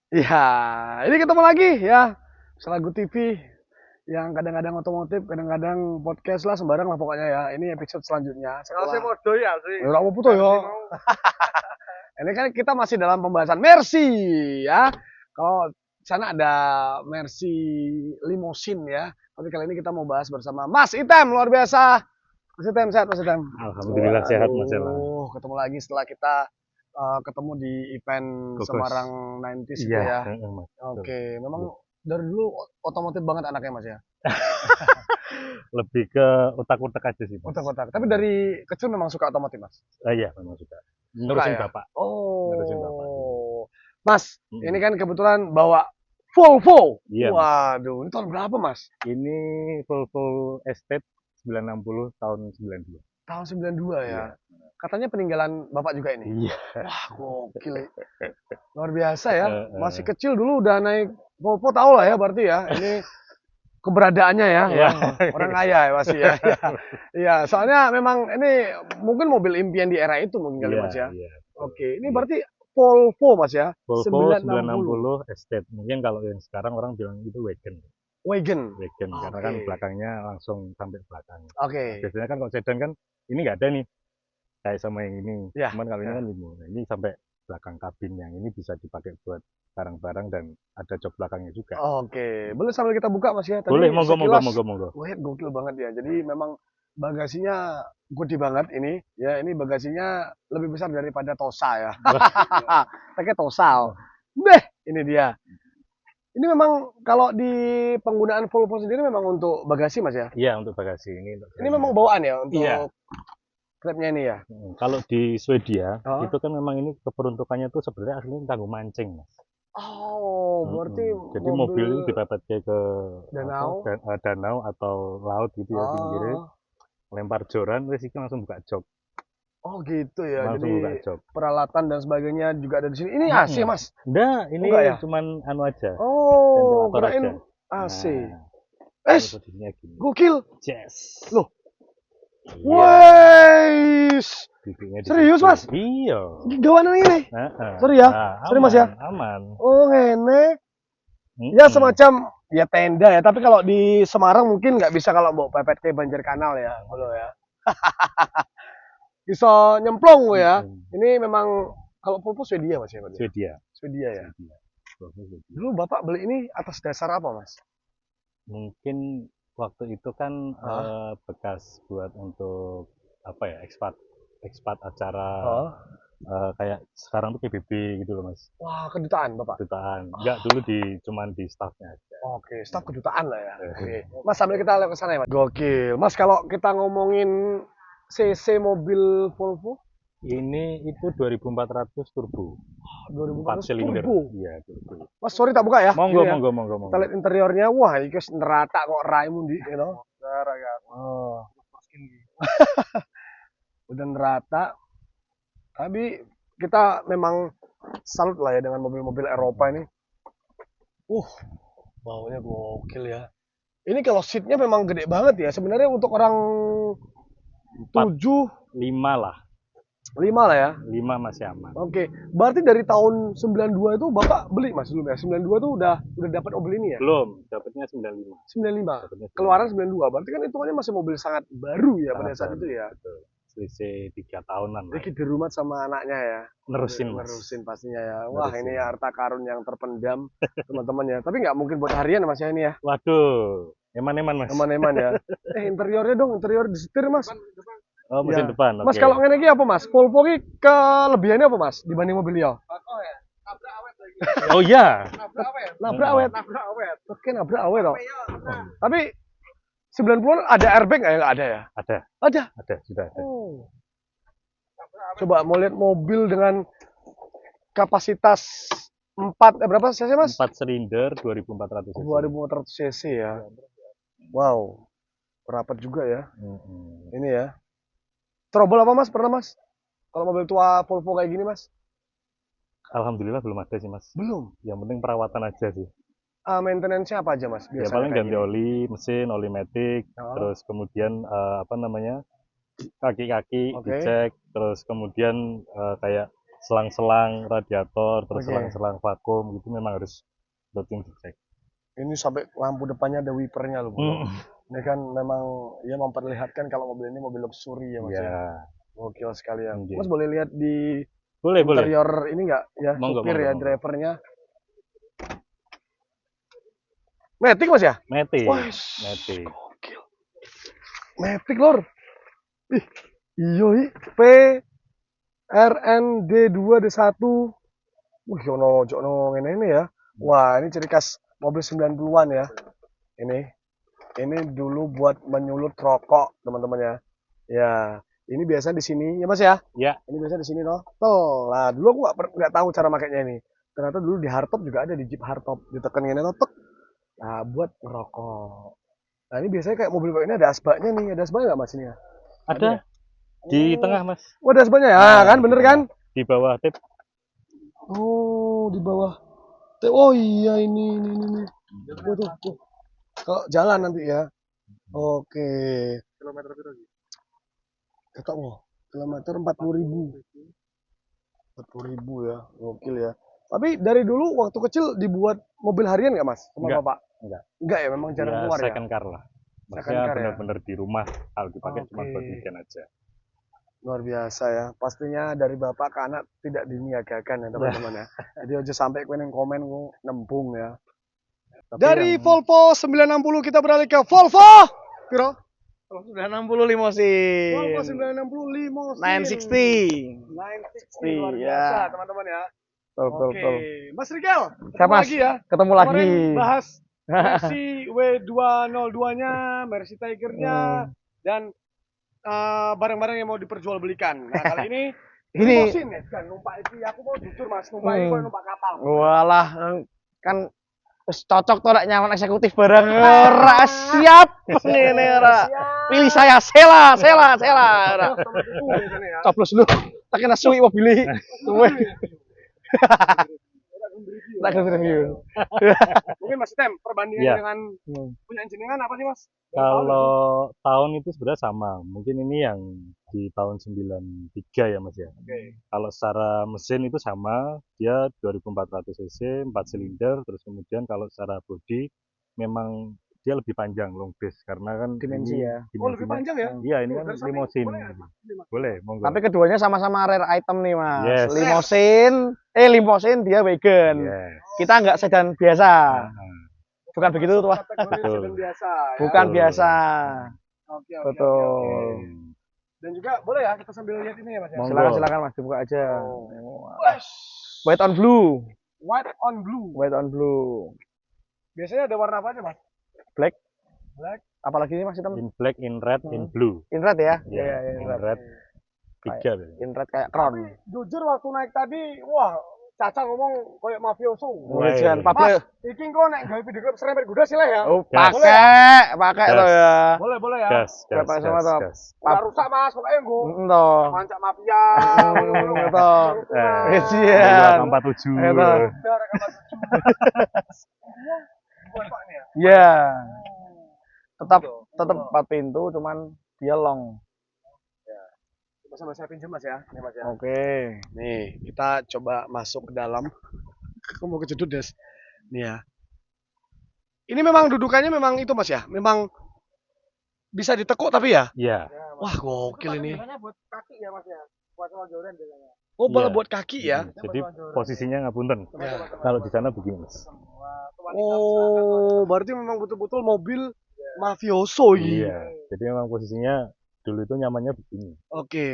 Iya, ini ketemu lagi ya. Selagu TV yang kadang-kadang otomotif, kadang-kadang podcast lah sembarang lah pokoknya ya. Ini episode selanjutnya Kalau saya setelah mau ya sih. ya apa puto ya. Ini kan kita masih dalam pembahasan Mercy ya. Kalau sana ada Mercy Limousine ya. Tapi kali ini kita mau bahas bersama Mas Item luar biasa. Mas Item sehat Mas Item. Alhamdulillah sehat Mas Ella. Waduh, ketemu lagi setelah kita ketemu di event Gogos. Semarang 90s itu Iya, ya. Mas. Oke, Betul. memang dari dulu otomotif banget anaknya Mas ya. Lebih ke otak-otak aja sih Mas. Otak-otak. Tapi dari kecil memang suka otomotif Mas. Iya, memang suka. Suka Nerusin ya. bapak. Nerusin bapak. Oh, Mas, ini Mm-mm. kan kebetulan bawa Volvo. Iya Mas. Waduh, ini tahun berapa Mas? Ini Volvo Estate 960 tahun 92. Tahun 92 ya. Iya. Katanya peninggalan Bapak juga ini. Iya. Wah, gokil. Luar biasa ya. Eh, Masih eh. kecil dulu udah naik Volvo tahu lah ya berarti ya. Ini keberadaannya ya, Iya. orang kaya ya masih ya. Iya, iya, soalnya memang ini mungkin mobil impian di era itu mungkin kali Iya, Mas ya. iya. Oke, ini Iya. berarti Volvo Mas ya, Volvo 960 960 Estate. Mungkin kalau yang sekarang orang bilang itu wagon. wagon. Wagon karena kan Oke, belakangnya langsung sampai belakang. Nah, oke, biasanya kan kalau sedan kan ini nggak ada nih kayak sama yang ini. ya, Cuman kalau ini ya. kan limo. Nah, ini sampai belakang kabin yang ini bisa dipakai buat barang-barang dan ada jok belakangnya juga. Oke, boleh sambil kita buka Mas ya. Boleh, Tadi monggo, monggo, sekilas, monggo, monggo. wah gokil banget ya. Jadi memang bagasinya gede banget ini. Ya, ini bagasinya lebih besar daripada Tosa ya. Pakai Tosa. Deh, ini dia. Ini memang kalau di penggunaan Volvo sendiri memang untuk bagasi Mas ya? Iya untuk bagasi ini untuk Ini bagasinya. memang bawaan ya Iya. untuk klepnya ini ya? Kalau di Swedia Oh, itu kan memang ini keperuntukannya tuh sebenarnya aslinya tanggung mancing, Mas. oh berarti Jadi mobil mobil ini dipepetke ke apa, danau. danau atau laut gitu ya pinggirnya, Oh, lempar joran, terus iki langsung buka jok, oh gitu ya. langsung Jadi buka jok. peralatan dan sebagainya juga ada di sini. Ini AC Mm-mm. Mas? Enggak, ini Enggak ya? cuman anu aja, Oh, ventilator kirain aja. AC. Nah, ini Es, posisinya gini. gokil. Yes. Loh, Iya, weis. duduknya di Serius situ. Mas? Iya. Gawanan ini? Heeh. Sorry ya. Nah, Sorry Mas ya. aman. Oh, ini ya Mm-mm. semacam ya tenda ya. Tapi kalau di Semarang mungkin nggak bisa kalau mau pepet ke banjir kanal ya. Kalau ya. Bisa nyemplung ya. Mm-mm. Ini memang kalau Volvo Swedia Mas ya, Pak, ya? Swedia. Swedia ya. Swedia. Swedia. Dulu Bapak beli ini atas dasar apa, Mas? Mungkin waktu itu kan Hah? bekas buat untuk apa ya ekspat ekspat acara Oh. kayak sekarang tuh PBB gitu loh Mas, Wah, kedutaan Bapak. kedutaan. Enggak dulu cuman di staffnya aja. Oke, staf kedutaan lah ya. Oke. Eh, Mas, sambil kita lihat ke sana ya, Mas. Gokil. Mas, kalau kita ngomongin CC mobil Volvo Ini itu 2400 turbo, 4 2400 silinder. turbo. Iya, turbo. Mas, sorry tak buka ya. Monggo, Gini ya. monggo, monggo, Kita monggo. lihat interiornya. Wah, ini guys nerata kok raimu di, you know. Oh, udah nerata. Tapi kita memang salut lah ya dengan mobil-mobil Eropa ini. Uh, baunya gokil ya. Ini kalau seatnya memang gede banget ya. Sebenarnya untuk orang 4, 7, 5 lah. 5 lah ya. 5 masih aman. Oke, berarti dari tahun 92 itu Bapak beli Mas dulu ya. 92 tuh udah dapat mobil ini ya. Belum, dapatnya 95. 95. Dapatnya 95. Keluaran 92. Berarti kan hitungannya masih mobil sangat baru ya pada Sangat saat baru, itu ya. betul. Selisih 3 tahunan lah. Ricky di rumah sama anaknya ya. Nerusin Mas. Nerusin pastinya ya. Wah, Nerusin. ini harta karun yang terpendam teman-teman ya. Tapi nggak mungkin buat harian ya Mas ya ini ya. Waduh, eman-eman Mas. Eman-eman ya. Interiornya dong, interior disetir Mas. Oh, mesin Ya. depan. Mas Oke. kalau ngene iki apa Mas? Volvo ki kelebihannya apa Mas dibanding mobil Leo? Oh iya. Nabrak awet. Oke, nabrak awet toh. Tapi 90-an ada airbag nggak ya? Nggak ada ya? Ada, Ada. sudah ada. Oh. Coba mau lihat mobil dengan kapasitas 4 berapa cc Mas? 4 silinder 2400 cc. 2400 cc ya. Wow. Rapat juga ya. Mm-mm. Ini ya. Trouble apa Mas? Pernah Mas? Kalau mobil tua Volvo kayak gini Mas? Alhamdulillah belum ada sih Mas. Belum. Yang penting perawatan aja sih. Maintenance-nya apa aja Mas? Ya Biasanya paling kayak ganti gini. oli, mesin, oli matic, Oh, terus kemudian apa namanya kaki-kaki oke. dicek, terus kemudian kayak selang-selang radiator, terus Oke. selang-selang vakum gitu memang harus rutin dicek. Ini sampai lampu depannya ada wipernya loh, Bro. Hmm. Ini kan memang ya memperlihatkan kalau mobil ini mobil luxury ya, Mas ya. Ya, Gokil sekali ya. Oke. Mas boleh lihat di boleh. interior ini enggak ya, Monggo, supir monggo, ya, monggo. drivernya. Matic Mas ya? Matic. Wah, Matic. gokil. Matic lor. Ih, iya P RND2D1. Wih, jono ngene ini ya. Wah, ini ciri khas mobil 90-an ya. Ini dulu buat menyulut rokok, teman-teman ya. Ya, ini biasa di sini ya Mas ya. Ya, Ini biasa di sini loh. Tuh, lah dulu aku nggak tahu cara makainya ini. Ternyata dulu di hardtop juga ada, di Jeep hardtop. Ditekan gini tuh, tek. Nah, buat ngerokok. Nah, ini biasanya kayak mobil kayak ini ada asbaknya nih. Ada asbaknya nggak Mas ini ya? ada di Oh. tengah, Mas. Oh, ada asbaknya ya, Nah, kan di bener tengah. kan? Di bawah tip. Oh, di bawah. Oh iya ini. Tuh. Kalau jalan nanti ya. Oke. Kilometer berapa sih? Kata kilometer 40.000. 40.000 ya. Gokil ya. Tapi dari dulu waktu kecil dibuat mobil harian nggak Mas? Sama Enggak, Bapak? enggak. Enggak ya, memang jarang Ya, keluar ya. second car lah. Second Maksudnya car ya? benar-benar di rumah kalau dipakai cuma Oke. buat weekend aja. Luar biasa ya. Pastinya dari Bapak ke anak tidak diniagakan ya teman-teman ya. Jadi aja sampai kue yang komen ku nembung ya. Tapi Dari yang- Volvo 960 kita beralih ke Volvo. Piro? 960 limosin. Volvo 960 limousine. 960. 960 luar Iya. biasa teman-teman ya. Oke, Mas Rikel, ketemu Siap, Mas. lagi ya. Ketemu Kemarin lagi. bahas Mercy W202-nya, Mercy Tiger-nya, dan barang-barang yang mau diperjualbelikan. Nah, kali ini Ini limousine ya, kan numpak iki. Aku mau jujur Mas, numpak iki koyo numpak kapal. walah kan wis cocok to nek nyaman eksekutif bareng ora siap ngene ora. Pilih saya Sela. Ora. Sama itu biasanya ya. Coblos lu. Tak kena suwi mobil. Suwi. Tak kena review. Mungkin Mas Tem, perbandingannya Iya. dengan punya jenengan apa sih Mas? Kalau tahun itu sebenarnya sama. Mungkin ini yang di tahun 93 ya, Mas ya. Oke. Kalau secara mesin itu sama, dia 2400 cc, 4 silinder, terus kemudian kalau secara bodi memang dia lebih panjang long base karena kan Dimensi ini ya. Oh, lebih dimensinya- panjang ya? Iya, ini Oh, kan dari samping limousine. boleh ya, Mas? Boleh, monggo. Tapi keduanya sama-sama rare item nih, Mas. Yes. Limousine dia wagon. Yes. Kita nggak sedan biasa. Nah, Bukan begitu tuh, Pak. Kategori Betul. sedan biasa. Ya? Bukan Betul. biasa. Oke. Betul. Dan juga boleh ya kita sambil lihat ini ya Mas ya. Monggo. Silakan Mas dibuka aja. Oh. White on blue. White on blue. White on blue. Biasanya ada warna apa aja Mas? Black. Black. Apalagi ini Mas hitam? In black, in red, in blue. In red ya? Ya, Iya, in red. Tiga. In red kayak crown. Tapi jujur waktu naik tadi, wah, Caca ngomong kayak mafioso. Wah, Jangan iya. Pablo. Iki kok naik gawe video klip serempet kuda sih lah ya. Oh, Gas. pakai Gas. tuh ya. Boleh ya. Gas, gas, Bapak sama gas, top. gas. Nggak rusak Mas, pokoknya gue Toh. mancak mafia. Toh. Kecian. 47. Itu. Udah rekaman 7. Buat Pak nih ya. Iya. Tetap 4 pintu cuman dia long. Sama saya pinjam Mas ya. Ini Mas ya. Oke. Nih, kita coba masuk ke dalam. Aku mau kejedut, Des. Nih ya. Ini memang dudukannya memang itu Mas ya. Memang bisa ditekuk tapi ya. Iya. Wah, gokil ini. buat kaki ya Mas ya. Buat joran biasanya. Oh, malah Iya. buat kaki ya. Jadi posisinya ngapunten. Ya. Kalau di sana begini, Mas. Oh, berarti memang betul-betul mobil mafioso ini. Iya. Jadi memang posisinya dulu itu nyamannya begini. Oke.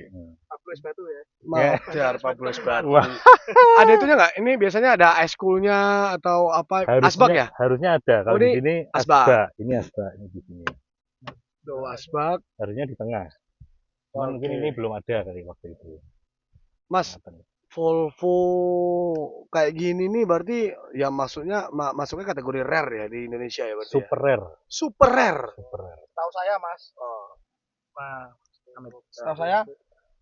Hmm. Pablo batu ya. Maaf, jar 14 batu. Wah. Ada itunya nggak? Ini biasanya ada ice coolnya atau apa? Asbak ya? Harusnya ada. Kalau Oh, ini di sini asbak. Ini asbak ini di sini. Tuh, asbak. Harusnya di tengah. Cuman mungkin Oke. ini belum ada kali waktu itu. Mas, Volvo kayak gini nih berarti ya maksudnya masuknya kategori rare ya di Indonesia ya berarti. Super rare. Super rare. Super rare. Tahu saya Mas. Nah, setahu saya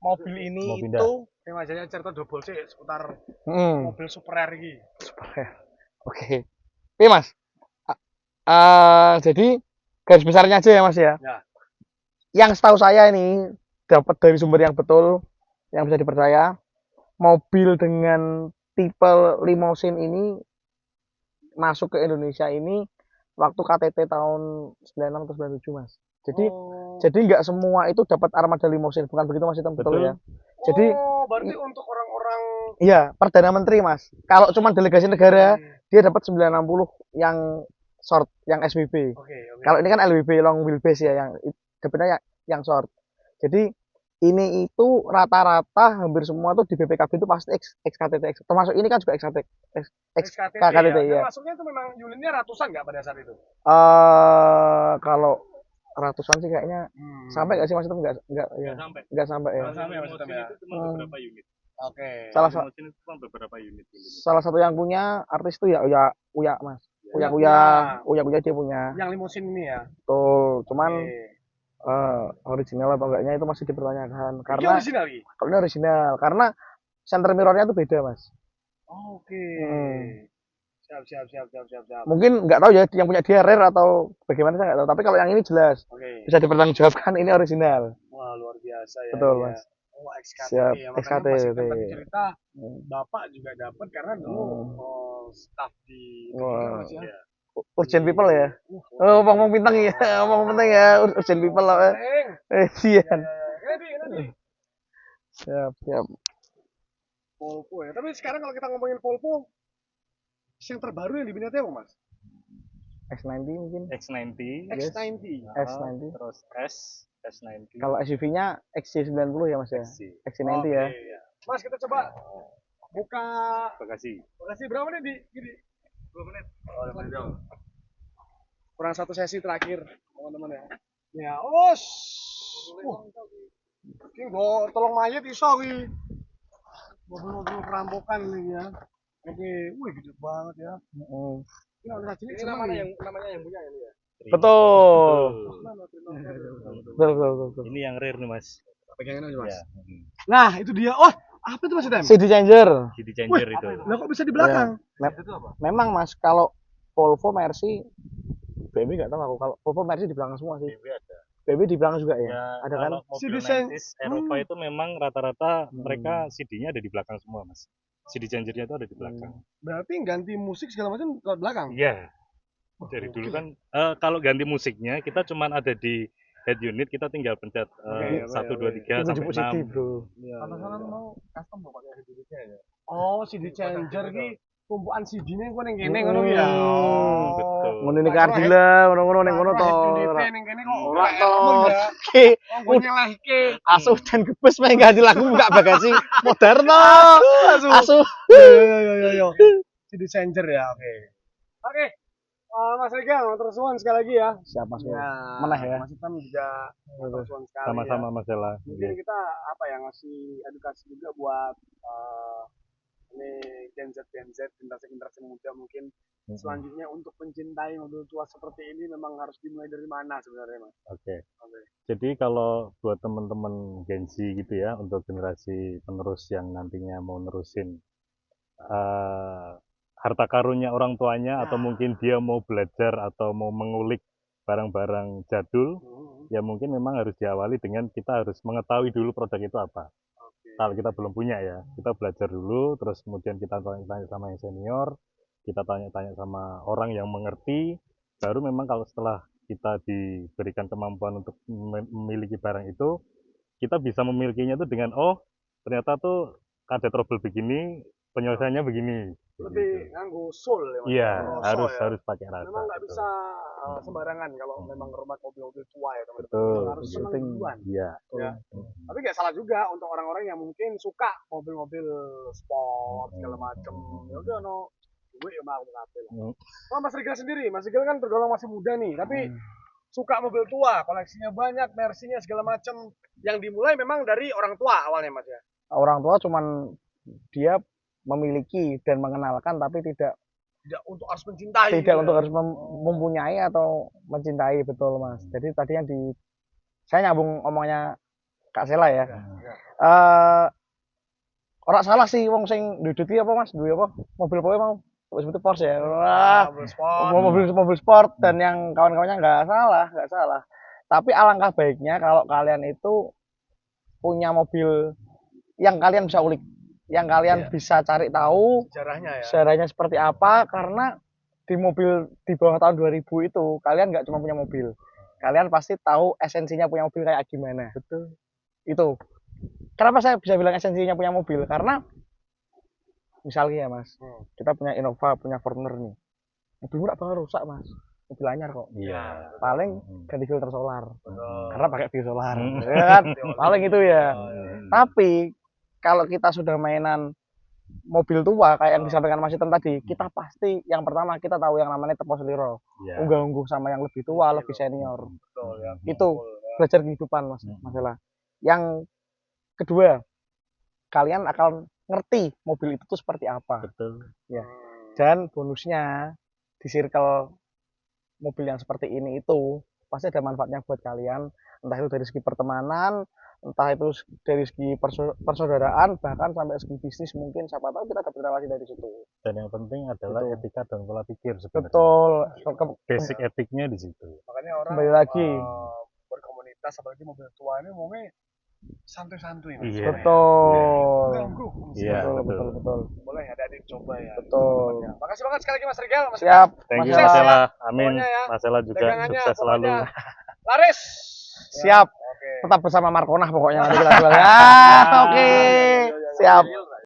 mobil ini Mau pindah. itu Ini majanya cerita double sih seputar hmm, mobil super rare ini. oke. Oke Mas. Jadi garis besarnya aja ya Mas ya. Ya. Yang setahu saya ini dapat dari sumber yang betul, yang bisa dipercaya. mobil dengan tipe limousine ini masuk ke Indonesia ini waktu KTT tahun 96 atau 97 Mas. Jadi Oh. jadi nggak semua itu dapat armada limousine, bukan begitu Mas Hitam, betul ya? Jadi berarti untuk orang-orang iya, Perdana Menteri Mas. Kalau cuma delegasi negara dia dapat 960 yang short, yang SWB. Oke. Kalau ini kan LWB long wheelbase ya, yang depannya yang short. Jadi ini itu rata-rata hampir semua tuh di BPKB itu pasti XKTT, termasuk ini kan juga XKTT, XKTT XKTT ya. ya. Dan masuknya itu memang unitnya ratusan nggak pada saat itu? Kalau ratusan sih kayaknya sampai nggak sih Mas itu nggak ya, nggak sampai ya. Nggak sampai, Mas Hitam, ya. Itu cuma beberapa unit. Oke. Limousine itu cuma beberapa unit di Indonesia. Salah satu yang punya artis tuh ya Uya Mas. Uya dia punya. Yang limusin ini ya. Tuh, cuman Oke. original atau enggaknya itu masih dipertanyakan Ini karena original ini? kalau ini original karena center mirrornya tuh beda Mas. Oke. Siap. Mungkin nggak tahu ya yang punya dia rare atau bagaimana saya nggak tahu, tapi kalau yang ini jelas Oke. bisa dipertanggungjawabkan ini original. Wah, luar biasa ya. Betul, ya. Mas. Oh, XKT Siap, ya. Makanya XKT. Mas Hitam tadi cerita Bapak juga dapat karena dulu staff di Wah. Mas, ya. Urgent people ya. Oh, ngomong bintang ya, ngomong bintang ya, urgent people lah. Iya. Nanti. Siap. Volvo ya. Tapi sekarang kalau kita ngomongin Volvo, yang terbaru yang diminati apa, Mas? X90 mungkin. X90, Yes. X90. S90. terus S90. Kalau SUV-nya XC90 ya Mas ya. XC90 Oke, ya. Mas, kita coba buka Bekasi. Bekasi berapa menit di gini? 2 menit. Oh, 2 menit dong. Kurang satu sesi terakhir, teman-teman ya. Ya, os. Ini gua tolong mayat iso kuwi. Mobil-mobil perampokan ini ya. Oke, wih gede banget ya. Ini namanya yang punya ini ya. Betul. Betul. Ini yang rare nih Mas. Pegangin aja, Mas. Ya. Nah, itu dia. Oh, apa itu Mas Dem? CD changer. CD changer itu. Lah kok bisa di belakang? Memang Mas kalau Volvo Mercy BMW nggak tahu aku, kalau Volvo Mercy di belakang semua sih. BMW ada. BMW di belakang juga ya. Ya, Ada kan? kalau mobil CD changer. 90s Eropa itu memang rata-rata mereka CD-nya ada di belakang semua Mas. CD changernya itu ada di belakang. Berarti ganti musik segala macam lewat belakang. Iya. Dari dulu kan kalau ganti musiknya kita cuman ada di head unit, kita tinggal pencet 1 2 3 Itu sampai jemput CD, 6. Bro. Penasaran mau custom mau pakai CD-nya ya. Oh, CD changer ki tumpukan CD-ne engko ning kene ngono ya. Betul. Ngono ini kardila, ngono ning ngono to. Unit ning kene kok Ora to. ya. Wong gue nyelehke. Asuh dan gebes main ganti lagu buka bagasi modern to. Asuh. Yo. CD changer ya, oke. Oke. Mas Regang, terus suwun sekali lagi ya. Siap Mas. Ya, Meneh ya. Mas Hitam juga terus suwun sekali. Sama-sama ya. Mas Ella. Mungkin kita apa ya ngasih edukasi juga buat ini Gen Z generasi muda mungkin selanjutnya untuk mencintai mobil tua seperti ini memang harus dimulai dari mana sebenarnya Mas? Oke. Jadi kalau buat teman-teman Gen Z gitu ya, untuk generasi penerus yang nantinya mau nerusin harta karunnya orang tuanya, atau mungkin dia mau belajar atau mau mengulik barang-barang jadul, ya mungkin memang harus diawali dengan kita harus mengetahui dulu produk itu apa. Kalau kita belum punya ya, kita belajar dulu, terus kemudian kita tanya-tanya sama yang senior, kita tanya-tanya sama orang yang mengerti, baru memang kalau setelah kita diberikan kemampuan untuk memiliki barang itu, kita bisa memilikinya itu dengan, oh ternyata tuh ada trouble begini, penyelesaiannya begini. Lebih nganggo soul ya Mas. Iya, Rasa ya. harus pakai rasa. Memang nggak betul. bisa sembarangan kalau memang rumah mobil-mobil tua ya teman-teman. Betul. Harus senang duluan. Iya. Ya. Tapi nggak salah juga untuk orang-orang yang mungkin suka mobil-mobil sport segala macem. Ya udah no, gue ya mau kabel. Oh, Mas Rigal sendiri, Mas Rigal kan tergolong masih muda nih, tapi suka mobil tua, koleksinya banyak, mersinya segala macem. Yang dimulai memang dari orang tua awalnya Mas ya. Orang tua cuman dia memiliki dan mengenalkan, tapi tidak untuk harus mencintai. Tidak untuk harus mempunyai atau mencintai, betul Mas. Jadi tadi yang saya nyambung omongnya Kak Sela ya. Orang salah sih wong sing duduti apa Mas? Duwe apa? Mobil poe mau. Sebut Porsche ya. Wah, mobil sport dan yang kawan-kawannya nggak salah. Tapi alangkah baiknya kalau kalian itu punya mobil yang kalian bisa ulik. yang kalian bisa cari tahu Sejarahnya ya. sejarahnya seperti apa, karena di mobil di bawah tahun 2000 itu kalian nggak cuma punya mobil, kalian pasti tahu esensinya punya mobil kayak gimana. Betul. Itu kenapa saya bisa bilang esensinya punya mobil, karena misalnya ya mas, kita punya Innova, punya Fortuner nih, mobil nggak bakal rusak mas, mobil anyar kok. Iya. Paling ganti filter solar Betul. karena pakai bio solar, Hmm. ya kan? Paling itu ya. Tapi kalau kita sudah mainan mobil tua kayak yang disampaikan Mas Item tadi, kita pasti yang pertama kita tahu yang namanya tepos liro, Iya. unggah-ungguh sama yang lebih tua, lebih senior. Betul ya. Itu belajar kehidupan mas, masalah. Yang kedua, kalian akan ngerti mobil itu tuh seperti apa. Betul. Dan bonusnya di circle mobil yang seperti ini itu pasti ada manfaatnya buat kalian, entah itu dari segi pertemanan, entah itu dari segi persaudaraan, bahkan sampai segi bisnis, mungkin siapa tahu kita dapat relasi dari situ. Dan yang penting adalah Betul. etika dan pola pikir sebenarnya. Betul. Basic etiknya di situ. Makanya orang Kembali lagi. berkomunitas apalagi mobil tua ini ngomongnya santuy-santuy. Mas. Iya. Betul. Ganggu. Iya, Betul, betul. betul, betul. Boleh ada adik coba ya. Betul. Makasih banget sekali lagi Mas Rigel. Mas Siap. Thank you Mas Mas Ella. Ella. Amin. Pokoknya ya, Mas Ella juga dagangannya sukses selalu. pokoknya laris. Siap. Oke. Tetap bersama Markonah pokoknya nanti kita jual. Ya, oke. Siap.